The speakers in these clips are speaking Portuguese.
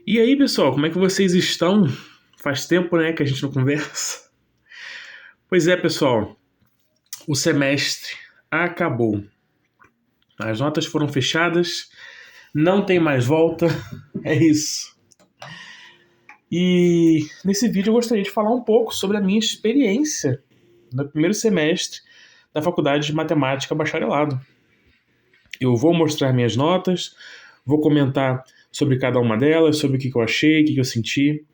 E aí, pessoal, como é que vocês estão? Faz tempo, né, que a gente não conversa. Pois é, pessoal, o semestre acabou. As notas foram fechadas, não tem mais volta, é isso. E nesse vídeo eu gostaria de falar um pouco sobre a minha experiência no primeiro semestre da Faculdade de Matemática Bacharelado. Eu vou mostrar minhas notas, vou comentar sobre cada uma delas, sobre o que eu achei, o que eu senti.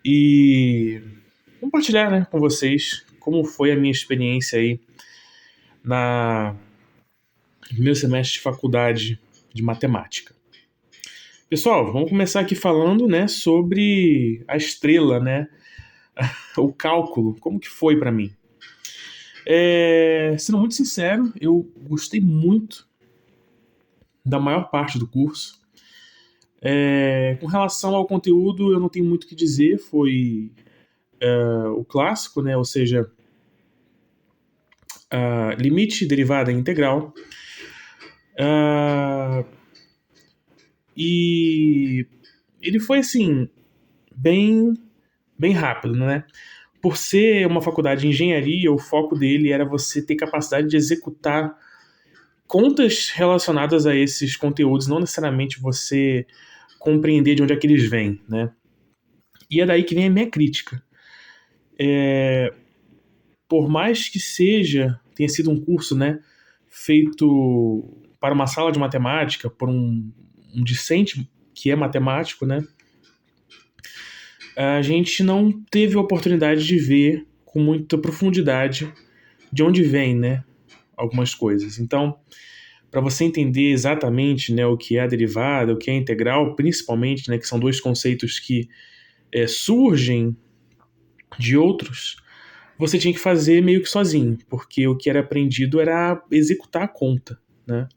E compartilhar, né, com vocês como foi a minha experiência aí na no primeiro semestre de faculdade de matemática. Pessoal, vamos começar aqui falando, né, sobre a estrela, né, o cálculo, como que foi para mim. Sendo muito sincero, eu gostei muito da maior parte do curso. Com relação ao conteúdo, eu não tenho muito o que dizer, foi o clássico, né, ou seja, limite, derivada e integral. E ele foi assim, bem, bem rápido, né? Por ser uma faculdade de engenharia, o foco dele era você ter capacidade de executar contas relacionadas a esses conteúdos, não necessariamente você compreender de onde é que eles vêm, né? E é daí que vem a minha crítica. Por mais que tenha sido um curso, né, feito para uma sala de matemática, por um discente que é matemático, né, a gente não teve a oportunidade de ver com muita profundidade de onde vem, né, algumas coisas. Então, para você entender exatamente, né, o que é a derivada, o que é a integral, principalmente, né, que são dois conceitos que surgem de outros, você tinha que fazer meio que sozinho, porque o que era aprendido era executar a conta, né?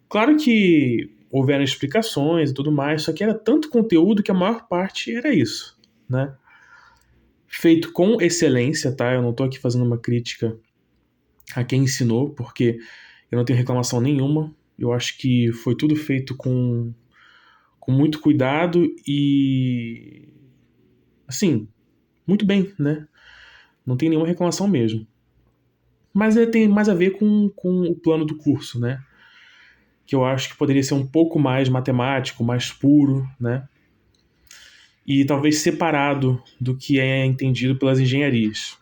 Claro que houveram explicações e tudo mais, só que era tanto conteúdo que a maior parte era isso, né? Feito com excelência, tá? Eu não tô aqui fazendo uma crítica a quem ensinou, porque eu não tenho reclamação nenhuma. Eu acho que foi tudo feito com muito cuidado e, assim, muito bem, né? Não tem nenhuma reclamação mesmo. Mas tem mais a ver com o plano do curso, né? Que eu acho que poderia ser um pouco mais matemático, mais puro, né? E talvez separado do que é entendido pelas engenharias.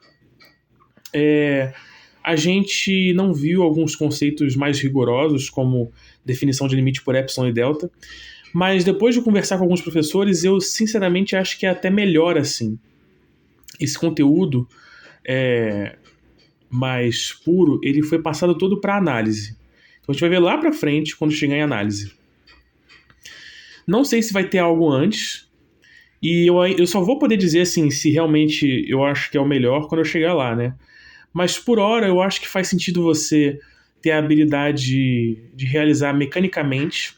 A gente não viu alguns conceitos mais rigorosos, como definição de limite por epsilon e delta, mas depois de conversar com alguns professores, eu sinceramente acho que é até melhor assim. Esse conteúdo mais puro, ele foi passado todo para análise. Então a gente vai ver lá para frente quando chegar em análise. Não sei se vai ter algo antes, e eu só vou poder dizer assim se realmente eu acho que é o melhor quando eu chegar lá, né? Mas por hora eu acho que faz sentido você ter a habilidade de realizar mecanicamente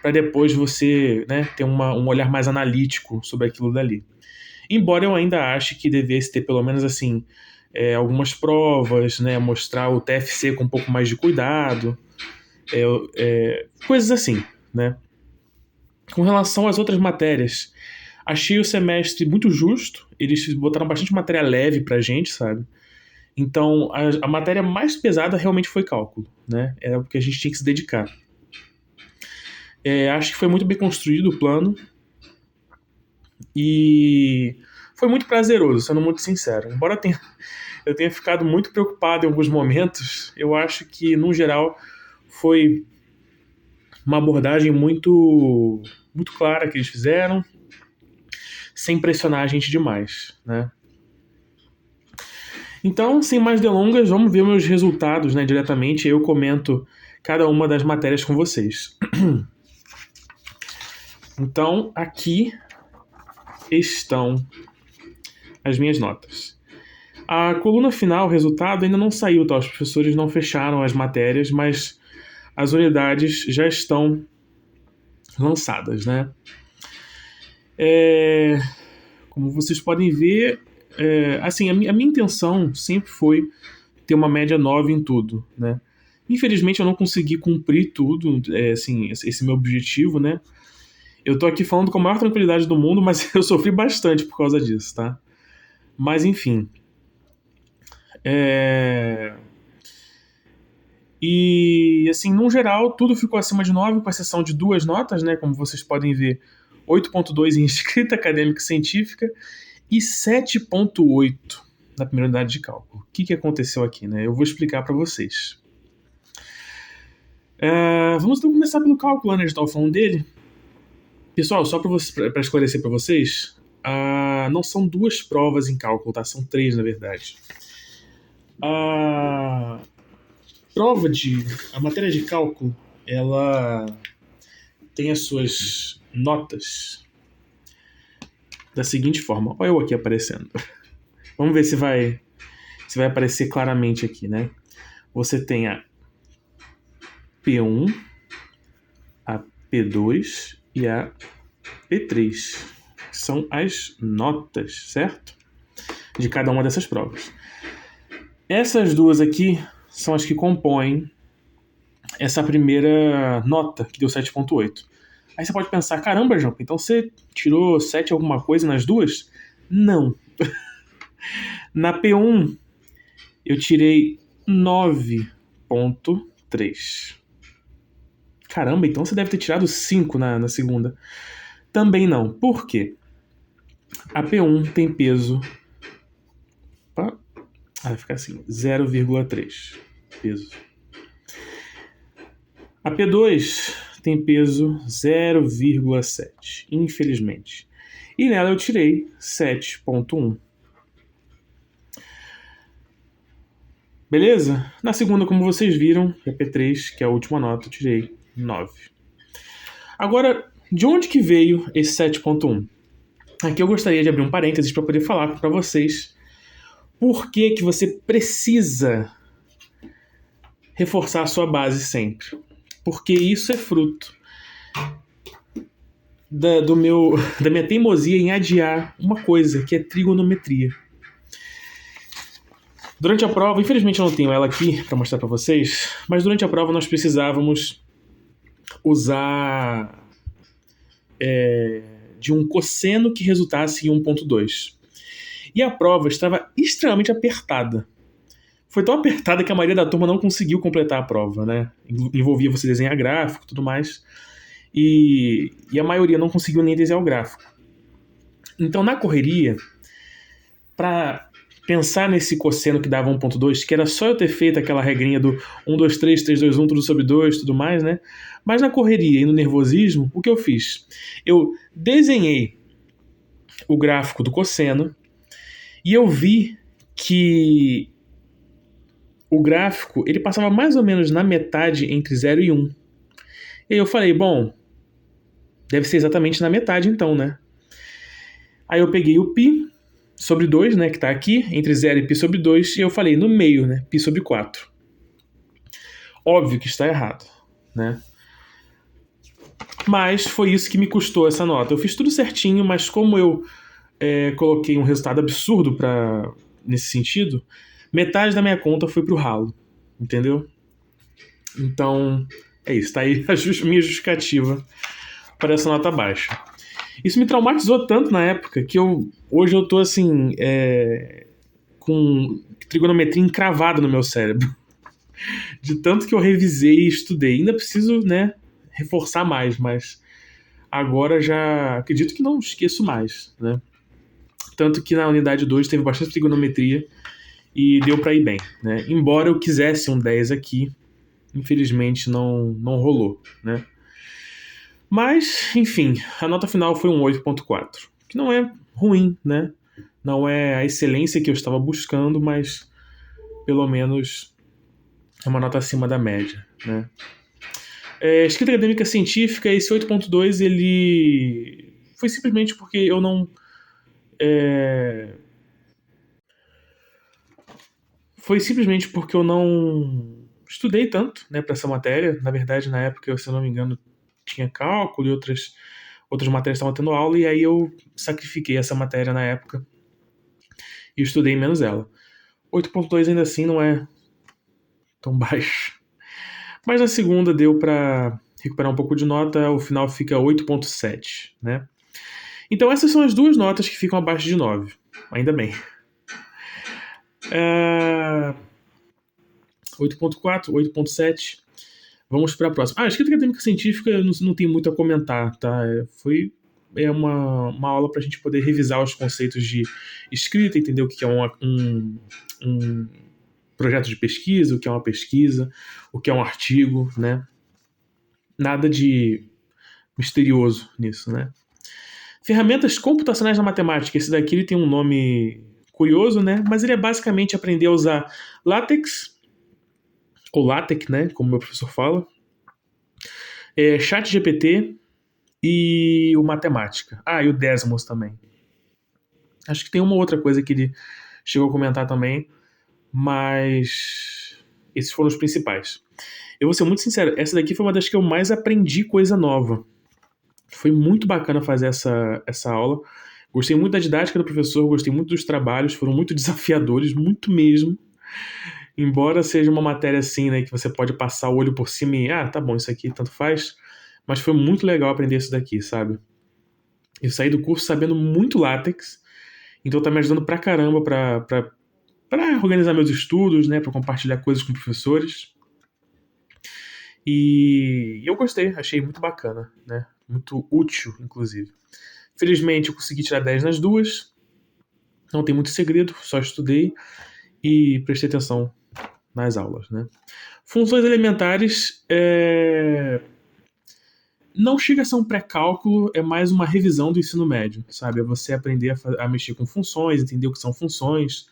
para depois você, né, ter um olhar mais analítico sobre aquilo dali. Embora eu ainda ache que devesse ter pelo menos assim algumas provas, né, mostrar o TFC com um pouco mais de cuidado, coisas assim, né? Com relação às outras matérias, achei o semestre muito justo. Eles botaram bastante matéria leve pra gente, sabe? Então, a matéria mais pesada realmente foi cálculo, né? Era o que a gente tinha que se dedicar. Acho que foi muito bem construído o plano e foi muito prazeroso, sendo muito sincero. Embora eu tenha ficado muito preocupado em alguns momentos, eu acho que, no geral, foi uma abordagem muito, muito clara que eles fizeram, sem pressionar a gente demais, né? Então, sem mais delongas, vamos ver meus resultados, né, diretamente. Eu comento cada uma das matérias com vocês. Então, aqui estão as minhas notas. A coluna final, o resultado, ainda não saiu, tá? Os professores não fecharam as matérias, mas as unidades já estão lançadas, né? Como vocês podem ver, assim, a minha intenção sempre foi ter uma média 9 em tudo, né? Infelizmente eu não consegui cumprir tudo, assim, esse meu objetivo, né? Eu tô aqui falando com a maior tranquilidade do mundo, mas eu sofri bastante por causa disso, tá? Mas enfim. E, assim, no geral, tudo ficou acima de 9, com exceção de 2 notas, né? Como vocês podem ver, 8.2 em escrita acadêmica e científica e 7.8 na primeira unidade de cálculo. O que aconteceu aqui, né? Eu vou explicar para vocês. Vamos então começar pelo cálculo, né? A gente estava falando dele. Pessoal, só para esclarecer para vocês, não são 2 provas em cálculo, tá? São 3, na verdade. A matéria de cálculo, ela tem as suas notas da seguinte forma. Olha eu aqui aparecendo. Vamos ver se vai aparecer claramente aqui, né? Você tem a P1, a P2 e a P3. São as notas, certo? De cada uma dessas provas. Essas duas aqui são as que compõem essa primeira nota, que deu 7.8. Aí você pode pensar, caramba, João, então você tirou 7 alguma coisa nas duas? Não. Na P1, eu tirei 9.3. Caramba, então você deve ter tirado 5 na segunda. Também não. Por quê? A P1 tem peso... vai ficar assim, 0,3 peso. A P2 tem peso 0,7, infelizmente. E nela eu tirei 7,1. Beleza? Na segunda, como vocês viram, a P3, que é a última nota, eu tirei 9. Agora, de onde que veio esse 7,1? Aqui eu gostaria de abrir um parênteses para poder falar para vocês por que você precisa reforçar a sua base sempre. Porque isso é fruto da minha teimosia em adiar uma coisa, que é trigonometria. Durante a prova, infelizmente eu não tenho ela aqui para mostrar para vocês, mas durante a prova nós precisávamos usar de um cosseno que resultasse em 1.2. E a prova estava extremamente apertada. Foi tão apertada que a maioria da turma não conseguiu completar a prova, né? Envolvia você desenhar gráfico e tudo mais. E a maioria não conseguiu nem desenhar o gráfico. Então, na correria, para pensar nesse cosseno que dava 1.2, que era só eu ter feito aquela regrinha do 1, 2, 3, 3, 2, 1, tudo sobre 2, tudo mais, né? Mas na correria e no nervosismo, o que eu fiz? Eu desenhei o gráfico do cosseno e eu vi que o gráfico ele passava mais ou menos na metade entre 0 e 1. E aí eu falei, bom, deve ser exatamente na metade então, né? Aí eu peguei o π sobre 2, né, que tá aqui, entre 0 e π sobre 2, e eu falei no meio, né, π sobre 4. Óbvio que está errado, né? Mas foi isso que me custou essa nota. Eu fiz tudo certinho, mas como eu coloquei um resultado absurdo nesse sentido, metade da minha conta foi pro ralo, entendeu? Então, é isso. Tá aí a minha justificativa para essa nota baixa. Isso me traumatizou tanto na época que hoje eu tô assim, com trigonometria encravada no meu cérebro. De tanto que eu revisei e estudei. Ainda preciso, né, reforçar mais, mas agora já acredito que não esqueço mais, né? Tanto que na unidade 2 teve bastante trigonometria e deu para ir bem, né? Embora eu quisesse um 10 aqui, infelizmente não rolou, né? Mas, enfim, a nota final foi um 8.4, que não é ruim, né? Não é a excelência que eu estava buscando, mas pelo menos é uma nota acima da média, né? Escrita acadêmica científica, esse 8.2, ele foi simplesmente porque eu não... Foi simplesmente porque eu não estudei tanto, né, para essa matéria. Na verdade, na época, se eu não me engano, tinha cálculo e outras matérias estavam tendo aula, e aí eu sacrifiquei essa matéria na época e estudei menos ela. 8.2 ainda assim não é tão baixo. Mas na segunda deu para recuperar um pouco de nota, o final fica 8,7, né? Então essas são as duas notas que ficam abaixo de 9. Ainda bem. 8,4, 8,7. Vamos para a próxima. A escrita acadêmica científica não tem muito a comentar, tá? É uma aula para a gente poder revisar os conceitos de escrita, entender o que é um projeto de pesquisa, o que é uma pesquisa, o que é um artigo, né? Nada de misterioso nisso, né? Ferramentas computacionais na matemática. Esse daqui ele tem um nome curioso, né? Mas ele é basicamente aprender a usar LaTeX, ou LaTeX, né? Como meu professor fala, ChatGPT e o Matemática. E o Desmos também. Acho que tem uma outra coisa que ele chegou a comentar também, mas esses foram os principais. Eu vou ser muito sincero, essa daqui foi uma das que eu mais aprendi coisa nova. Foi muito bacana fazer essa aula. Gostei muito da didática do professor, gostei muito dos trabalhos, foram muito desafiadores, muito mesmo. Embora seja uma matéria assim, né, que você pode passar o olho por cima e, tá bom, isso aqui tanto faz. Mas foi muito legal aprender isso daqui, sabe? Eu saí do curso sabendo muito LaTeX, então tá me ajudando pra caramba pra organizar meus estudos, né, pra compartilhar coisas com professores. E eu gostei, achei muito bacana, né? Muito útil, inclusive. Felizmente eu consegui tirar 10 nas duas. Não tem muito segredo, só estudei e prestei atenção nas aulas, né? Funções elementares não chega a ser um pré-cálculo, é mais uma revisão do ensino médio, sabe? É você aprender a mexer com funções, entender o que são funções,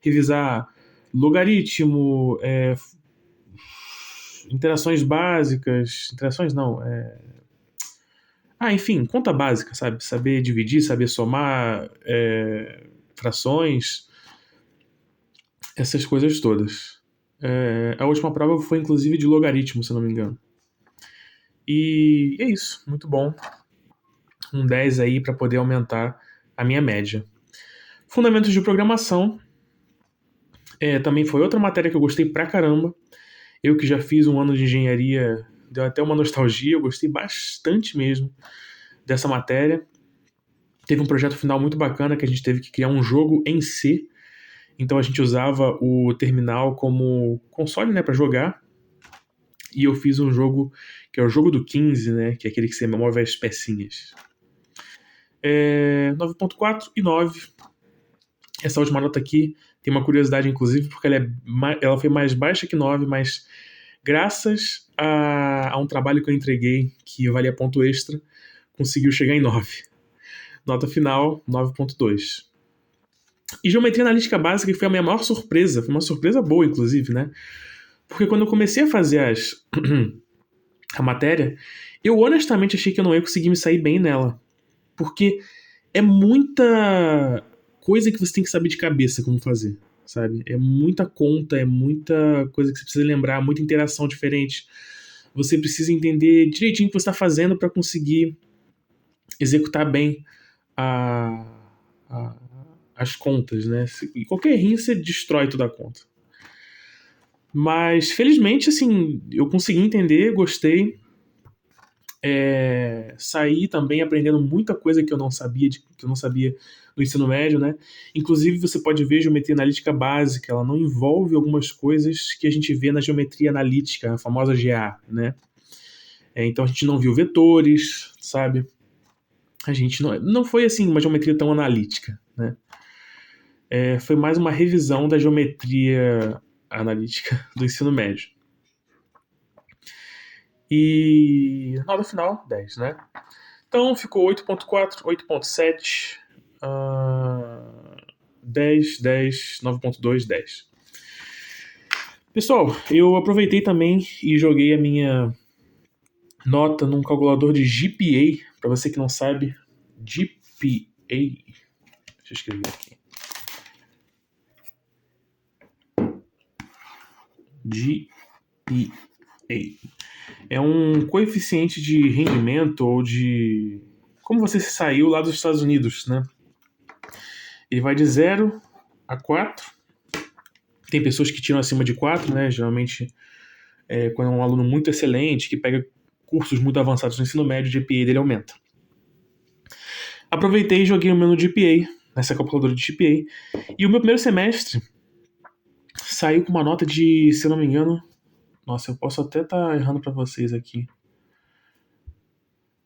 revisar logaritmo, interações básicas, interações não, enfim, conta básica, sabe? Saber dividir, saber somar frações, essas coisas todas. A última prova foi inclusive de logaritmo, se eu não me engano. E é isso, muito bom. Um 10 aí para poder aumentar a minha média. Fundamentos de programação. Também foi outra matéria que eu gostei pra caramba. Eu que já fiz um ano de engenharia, deu até uma nostalgia, eu gostei bastante mesmo dessa matéria. Teve um projeto final muito bacana que a gente teve que criar um jogo em C. Então a gente usava o terminal como console, né, para jogar. E eu fiz um jogo que é o jogo do 15, né, que é aquele que você move as pecinhas. 9.4 e 9. Essa última nota aqui tem uma curiosidade, inclusive, porque ela foi mais baixa que 9, mas graças a um trabalho que eu entreguei, que valia ponto extra, conseguiu chegar em 9. Nota final, 9.2. E geometria analítica básica, que foi a minha maior surpresa, foi uma surpresa boa, inclusive, né? Porque quando eu comecei a fazer a matéria, eu honestamente achei que eu não ia conseguir me sair bem nela. Porque é muita coisa que você tem que saber de cabeça como fazer, sabe? É muita conta, é muita coisa que você precisa lembrar, muita interação diferente. Você precisa entender direitinho o que você está fazendo para conseguir executar bem a, a, as contas, né? E qualquer errinho você destrói toda a conta. Mas, felizmente, assim, eu consegui entender, gostei. Saí também aprendendo muita coisa que eu não sabia, no ensino médio, né? Inclusive, você pode ver geometria analítica básica, ela não envolve algumas coisas que a gente vê na geometria analítica, a famosa GA, né? Então a gente não viu vetores, sabe? A gente não foi assim uma geometria tão analítica, né? Foi mais uma revisão da geometria analítica do ensino médio. E nota final, 10, né? Então ficou 8.4, 8.7, 10, 10, 9.2, 10. Pessoal, eu aproveitei também e joguei a minha nota num calculador de GPA. Para você que não sabe, GPA. Deixa eu escrever aqui. GPA. É um coeficiente de rendimento ou de como você saiu lá dos Estados Unidos, né? Ele vai de 0 a 4. Tem pessoas que tiram acima de 4, né? Geralmente, quando é um aluno muito excelente, que pega cursos muito avançados no ensino médio, o GPA dele aumenta. Aproveitei e joguei o meu no GPA, nessa calculadora de GPA, e o meu primeiro semestre saiu com uma nota de, se eu não me engano, nossa, eu posso até estar errando para vocês aqui.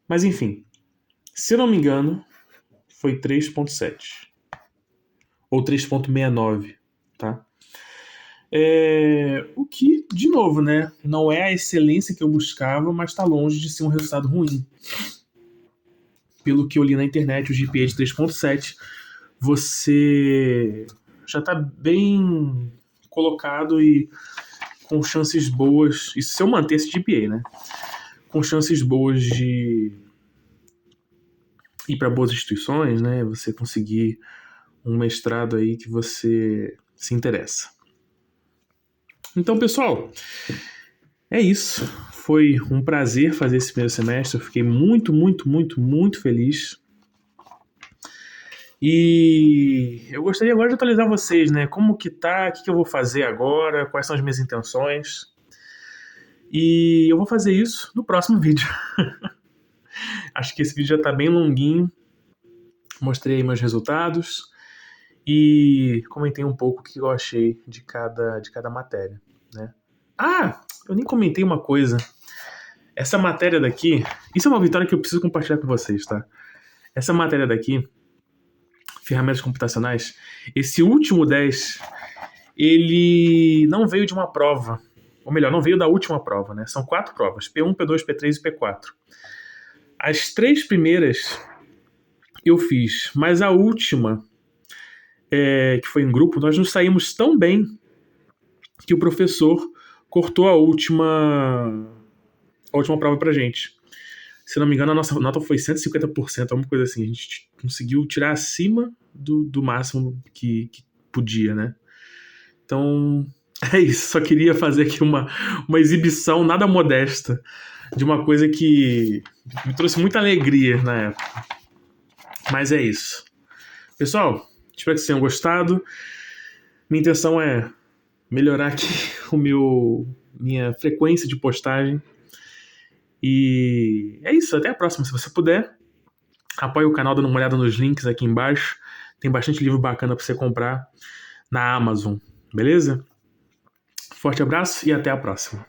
Mas enfim, se eu não me engano, foi 3.7 ou 3.69, tá? O que, de novo, né, não é a excelência que eu buscava, mas está longe de ser um resultado ruim. Pelo que eu li na internet, o GPA de 3.7, você já está bem colocado e com chances boas, isso se eu manter esse GPA, né? Com chances boas de ir para boas instituições, né? Você conseguir um mestrado aí que você se interessa. Então, pessoal, é isso. Foi um prazer fazer esse primeiro semestre. Eu fiquei muito, muito, muito, muito feliz. E eu gostaria agora de atualizar vocês, né? Como que tá, o que eu vou fazer agora, quais são as minhas intenções. E eu vou fazer isso no próximo vídeo. Acho que esse vídeo já tá bem longuinho. Mostrei aí meus resultados e comentei um pouco o que eu achei de cada matéria, né? Ah, eu nem comentei uma coisa. Essa matéria daqui, isso é uma vitória que eu preciso compartilhar com vocês, tá? Essa matéria daqui, ferramentas computacionais, esse último 10, ele não veio de uma prova, ou melhor, não veio da última prova, né? São 4 provas, P1, P2, P3 e P4. As 3 primeiras eu fiz, mas a última, que foi em grupo, nós nos saímos tão bem que o professor cortou a última prova pra gente. Se não me engano, a nossa nota foi 150%, alguma coisa assim. A gente conseguiu tirar acima do máximo que podia, né? Então, é isso. Só queria fazer aqui uma exibição nada modesta de uma coisa que me trouxe muita alegria na época. Mas é isso. Pessoal, espero que vocês tenham gostado. Minha intenção é melhorar aqui minha frequência de postagem. E é isso, até a próxima. Se você puder, apoie o canal dando uma olhada nos links aqui embaixo. Tem bastante livro bacana para você comprar na Amazon, beleza? Forte abraço e até a próxima.